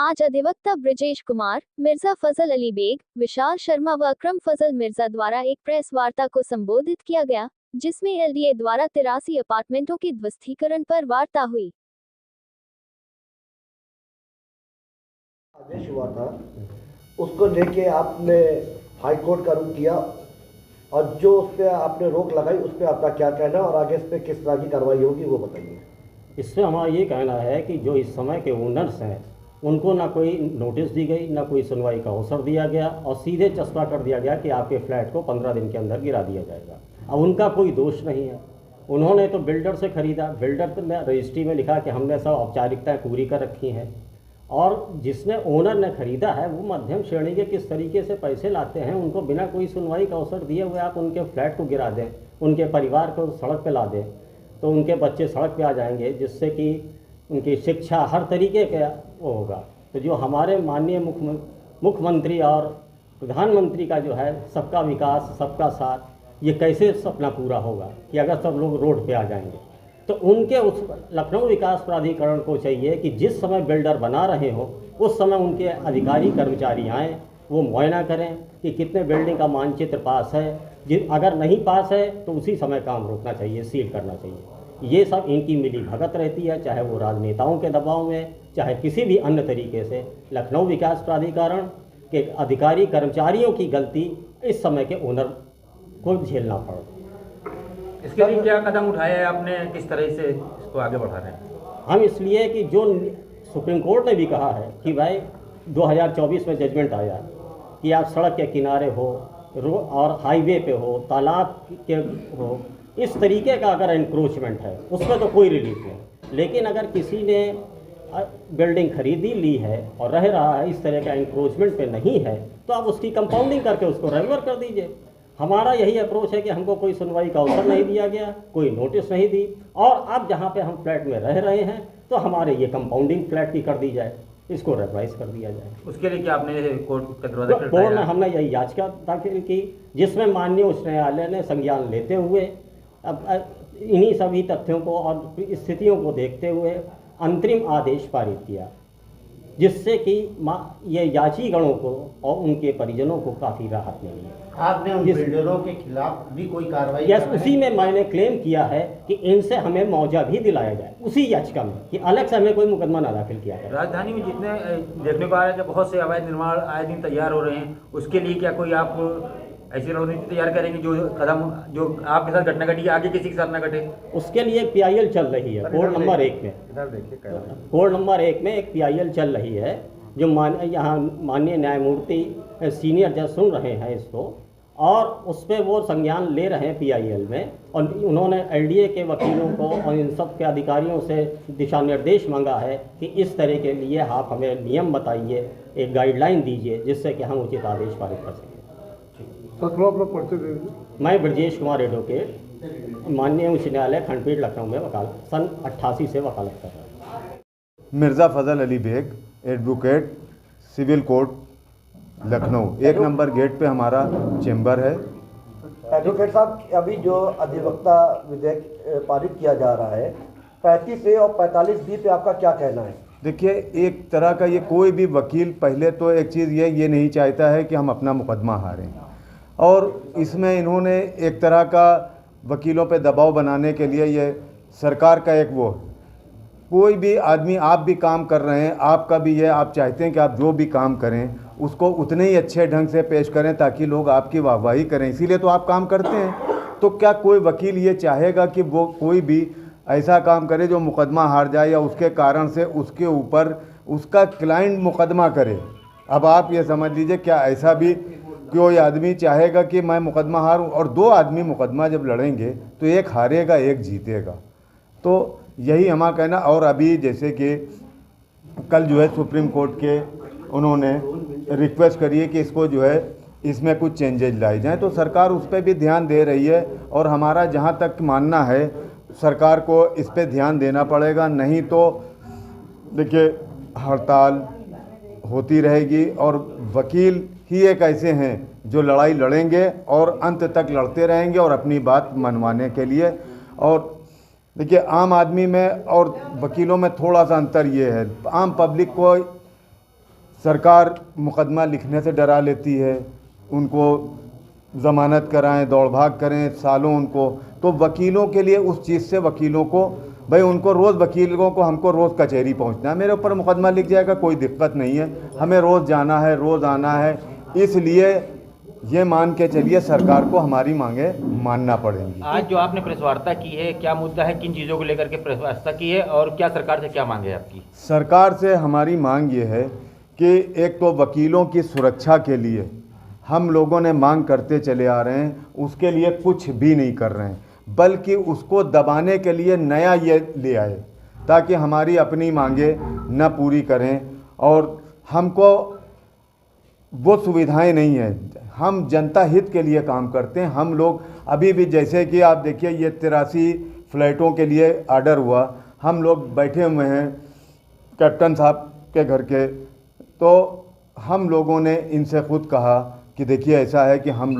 आज अधिवक्ता ब्रजेश कुमार, मिर्जा फजल अली बेग, विशाल शर्मा व अकरम फजल मिर्जा द्वारा एक प्रेस वार्ता को संबोधित किया गया, जिसमें एलडीए द्वारा 83 अपार्टमेंटों की ध्वस्तीकरण पर वार्ता हुई। आदेश हुआ था उसको लेके आपने हाई कोर्ट का रुख किया और जो उस पर आपने रोक लगाई उस पर आपका क्या कहना है और आगे इस पर किस तरह की कार्रवाई होगी वो बताइए। इससे हमारा ये कहना है कि जो इस समय के ओनर्स हैं उनको ना कोई नोटिस दी गई, ना कोई सुनवाई का अवसर दिया गया और सीधे चस्पा कर दिया गया कि आपके फ्लैट को 15 दिन के अंदर गिरा दिया जाएगा। अब उनका कोई दोष नहीं है, उन्होंने तो बिल्डर से ख़रीदा, बिल्डर ने रजिस्ट्री में लिखा कि हमने सब औपचारिकताएँ पूरी कर रखी हैं, और जिसने ओनर ने ख़रीदा है वो मध्यम श्रेणी के किस तरीके से पैसे लाते हैं, उनको बिना कोई सुनवाई का अवसर दिए हुए आप उनके फ्लैट को गिरा दें, उनके परिवार को सड़क पे ला दें, तो उनके बच्चे सड़क पे आ जाएंगे, जिससे कि उनकी शिक्षा हर तरीके का वो होगा। तो जो हमारे माननीय मुख्यमंत्री और प्रधानमंत्री का जो है सबका विकास सबका साथ, ये कैसे सपना पूरा होगा कि अगर सब लोग रोड पे आ जाएंगे। तो उनके उस लखनऊ विकास प्राधिकरण को चाहिए कि जिस समय बिल्डर बना रहे हो उस समय उनके अधिकारी कर्मचारी आएँ, वो मुआयना करें कि कितने बिल्डिंग का मानचित्र पास है, अगर नहीं पास है तो उसी समय काम रोकना चाहिए, सील करना चाहिए। ये सब इनकी मिली भगत रहती है, चाहे वो राजनेताओं के दबाव में, चाहे किसी भी अन्य तरीके से। लखनऊ विकास प्राधिकरण के अधिकारी कर्मचारियों की गलती इस समय के ओनर को झेलना पड़ा। इसके लिए क्या कदम उठाया है आपने, किस तरह से इसको आगे बढ़ा रहे हैं? हम इसलिए कि जो सुप्रीम कोर्ट ने भी कहा है कि भाई 2024 में जजमेंट आया कि आप सड़क के किनारे हो और हाईवे पे हो, तालाब के हो, इस तरीके का अगर एनक्रोचमेंट है उसमें तो कोई रिलीफ नहीं। लेकिन अगर किसी ने बिल्डिंग खरीदी ली है और रह रहा है, इस तरह का एनक्रोचमेंट पे नहीं है, तो आप उसकी कंपाउंडिंग करके उसको रेगुलर कर दीजिए। हमारा यही अप्रोच है कि हमको कोई सुनवाई का अवसर नहीं दिया गया, कोई नोटिस नहीं दी, और अब जहाँ पे हम फ्लैट में रह रहे हैं तो हमारे ये कंपाउंडिंग फ्लैट की कर दी जाए, इसको रेगुलाइज कर दिया जाए। उसके लिए क्या आपने कोर्ट का दरवाजा कोर्ट में हमने यही याचिका दाखिल की, जिसमें माननीय उच्च न्यायालय ने संज्ञान लेते हुए अब इन्हीं सभी तथ्यों को और स्थितियों को देखते हुए अंतरिम आदेश पारित किया, जिससे कि ये याचीगणों को और उनके परिजनों को काफ़ी राहत मिली। आपने उन बिल्डरों के खिलाफ भी कोई कार्रवाई? यस, उसी में मैंने क्लेम किया है कि इनसे हमें मुआवजा भी दिलाया जाए, उसी याचिका में, कि अलग से हमें कोई मुकदमा ना दाखिल किया जाए। राजधानी में जितने देखने को आ रहा है कि बहुत से अवैध निर्माण आए दिन तैयार हो रहे हैं, उसके लिए क्या कोई आप ऐसी रणनीति तैयार करेंगे जो कदम जो आपके साथ घटना घटी आगे किसी के साथ ना घटे? उसके लिए एक PIL चल रही है कोड नंबर 1 में, कोड नंबर 1 में एक PIL चल रही है, जो यहाँ माननीय न्यायमूर्ति सीनियर जज सुन रहे हैं इसको, और उस पर वो संज्ञान ले रहे हैं PIL में, और उन्होंने LDA के वकीलों को और इन सब के अधिकारियों से दिशा निर्देश मांगा है कि इस तरह के लिए आप हमें नियम बताइए, एक गाइडलाइन दीजिए, जिससे कि हम उचित आदेश पारित कर सकें। मैं ब्रजेश कुमार एडवोकेट, माननीय उच्च न्यायालय खंडपीठ लखनऊ में सन 88 से वकालत कर रहा हूँ। Mirza Fazal Ali Baig, advocate, civil court Lucknow, 1 number gate पे हमारा चेंबर है। एडवोकेट साहब, अभी जो अधिवक्ता विधेयक पारित किया जा रहा है 35A और 45B पे आपका क्या कहना है? देखिए, एक तरह का ये कोई भी वकील पहले तो एक चीज़ ये नहीं चाहता है कि हम अपना मुकदमा हारें, और इसमें इन्होंने एक तरह का वकीलों पे दबाव बनाने के लिए ये सरकार का एक वो, कोई भी आदमी, आप भी काम कर रहे हैं, आपका भी ये आप चाहते हैं कि आप जो भी काम करें उसको उतने ही अच्छे ढंग से पेश करें ताकि लोग आपकी वाहवाही करें, इसीलिए तो आप काम करते हैं। तो क्या कोई वकील ये चाहेगा कि वो कोई भी ऐसा काम करे जो मुकदमा हार जाए या उसके कारण से उसके ऊपर उसका क्लाइंट मुकदमा करे? अब आप ये समझ लीजिए, क्या ऐसा भी कोई आदमी चाहेगा कि मैं मुकदमा हारूं? और 2 आदमी मुकदमा जब लड़ेंगे तो एक हारेगा एक जीतेगा। तो यही हमारा कहना। और अभी जैसे कि कल जो है सुप्रीम कोर्ट के उन्होंने रिक्वेस्ट करी है कि इसको जो है इसमें कुछ चेंजेज लाए जाएँ, तो सरकार उस पर भी ध्यान दे रही है, और हमारा जहाँ तक मानना है सरकार को इस पे ध्यान देना पड़ेगा, नहीं तो देखिए हड़ताल होती रहेगी, और वकील ही एक ऐसे हैं जो लड़ाई लड़ेंगे और अंत तक लड़ते रहेंगे और अपनी बात मनवाने के लिए। और देखिए, आम आदमी में और वकीलों में थोड़ा सा अंतर ये है, आम पब्लिक को सरकार मुकदमा लिखने से डरा लेती है, उनको ज़मानत कराएं, दौड़ भाग करें सालों उनको। तो वकीलों के लिए उस चीज़ से वकीलों को भाई उनको रोज़ वकीलों को हमको रोज़ कचहरी पहुंचना है, मेरे ऊपर मुकदमा लिख जाएगा कोई दिक्कत नहीं है, हमें रोज़ जाना है रोज़ आना है। इसलिए ये मान के चलिए सरकार को हमारी मांगे मानना पड़ेंगी। आज जो आपने प्रेस वार्ता की है, क्या मुद्दा है, किन चीज़ों को लेकर के प्रेस वार्ता की है और क्या सरकार से क्या मांग है आपकी? सरकार से हमारी मांग ये है कि एक तो वकीलों की सुरक्षा के लिए हम लोगों ने मांग करते चले आ रहे हैं, उसके लिए कुछ भी नहीं कर रहे हैं, बल्कि उसको दबाने के लिए नया ये ले आए ताकि हमारी अपनी मांगे न पूरी करें। और हमको वो सुविधाएं नहीं हैं, हम जनता हित के लिए काम करते हैं। हम लोग अभी भी जैसे कि आप देखिए ये 83 फ्लैटों के लिए आर्डर हुआ, हम लोग बैठे हुए हैं कैप्टन साहब के घर के, तो हम लोगों ने इनसे खुद कहा कि देखिए ऐसा है कि हम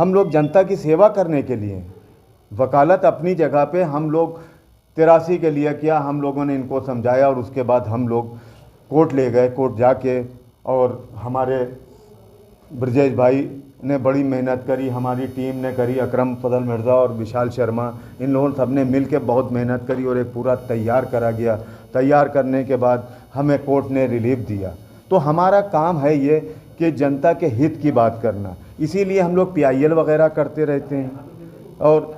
लोग जनता की सेवा करने के लिए, वकालत अपनी जगह पे हम लोग 83 के लिए किया, हम लोगों ने इनको समझाया और उसके बाद हम लोग कोर्ट ले गए। कोर्ट जाके और हमारे ब्रजेश भाई ने बड़ी मेहनत करी, हमारी टीम ने करी, अकरम फजल मिर्ज़ा और विशाल शर्मा, इन लोगों सब ने मिल के बहुत मेहनत करी और एक पूरा तैयार करा गया। तैयार करने के बाद हमें कोर्ट ने रिलीफ दिया। तो हमारा काम है ये कि जनता के हित की बात करना, इसीलिए हम लोग PIL वगैरह करते रहते हैं और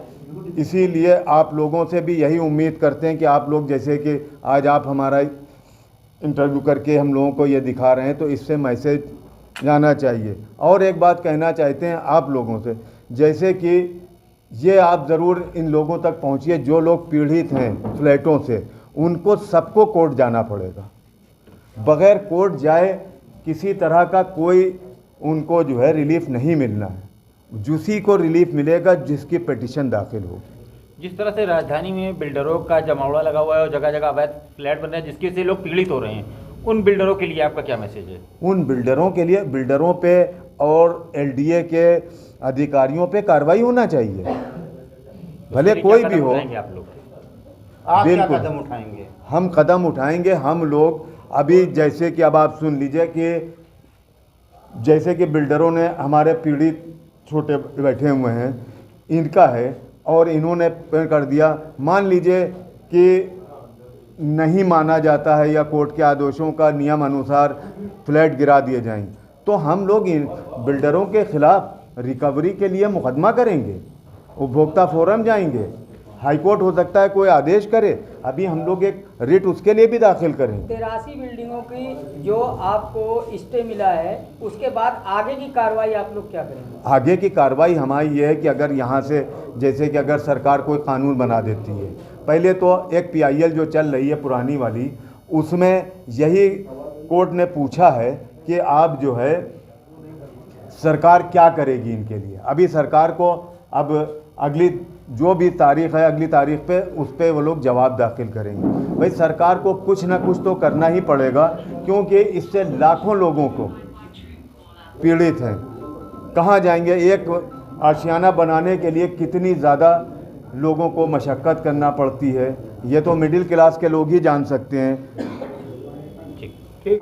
इसीलिए आप लोगों से भी यही उम्मीद करते हैं कि आप लोग जैसे कि आज आप हमारा इंटरव्यू करके हम लोगों को ये दिखा रहे हैं, तो इससे मैसेज जाना चाहिए। और एक बात कहना चाहते हैं आप लोगों से, जैसे कि ये आप ज़रूर इन लोगों तक पहुँचिए जो लोग पीड़ित हैं फ्लैटों से, उनको सबको कोर्ट जाना पड़ेगा। बग़ैर कोर्ट जाए किसी तरह का कोई उनको जो है रिलीफ नहीं मिलना है, उसी को रिलीफ मिलेगा जिसकी पिटीशन दाखिल हो। जिस तरह से राजधानी में बिल्डरों का जमावड़ा लगा हुआ है और जगह जगह अवैध फ्लैट बन रहे हैं जिसके से लोग पीड़ित हो रहे हैं, उन बिल्डरों के लिए आपका क्या मैसेज है? उन बिल्डरों के लिए, बिल्डरों पे और LDA के अधिकारियों पे कार्रवाई होना चाहिए, भले कोई भी हो। आप लोग क्या कदम उठाएंगे? हम कदम उठाएंगे। हम लोग अभी जैसे कि अब आप सुन लीजिए कि जैसे कि बिल्डरों ने हमारे पीड़ित छोटे बैठे हुए हैं, इनका है और इन्होंने कर दिया, मान लीजिए कि नहीं माना जाता है या कोर्ट के आदेशों का नियम अनुसार फ्लैट गिरा दिए जाएं, तो हम लोग इन बिल्डरों के खिलाफ रिकवरी के लिए मुकदमा करेंगे, उपभोक्ता फोरम जाएंगे, हाई कोर्ट हो सकता है कोई आदेश करे, अभी हम लोग एक रिट उसके लिए भी दाखिल करें। 83 बिल्डिंगों की जो आपको स्टे मिला है, उसके बाद आगे की कार्रवाई आप लोग क्या करेंगे? आगे की कार्रवाई हमारी ये है कि अगर यहाँ से जैसे कि अगर सरकार कोई कानून बना देती है, पहले तो एक PIL जो चल रही है पुरानी वाली, उसमें यही कोर्ट ने पूछा है कि आप जो है सरकार क्या करेगी इनके लिए। अभी सरकार को अब अगली जो भी तारीख है, अगली तारीख पे उस पर वो लोग जवाब दाखिल करेंगे। भाई सरकार को कुछ ना कुछ तो करना ही पड़ेगा, क्योंकि इससे लाखों लोगों को पीड़ित हैं। कहाँ जाएंगे? एक आशियाना बनाने के लिए कितनी ज़्यादा लोगों को मशक्क़त करना पड़ती है, ये तो मिडिल क्लास के लोग ही जान सकते हैं।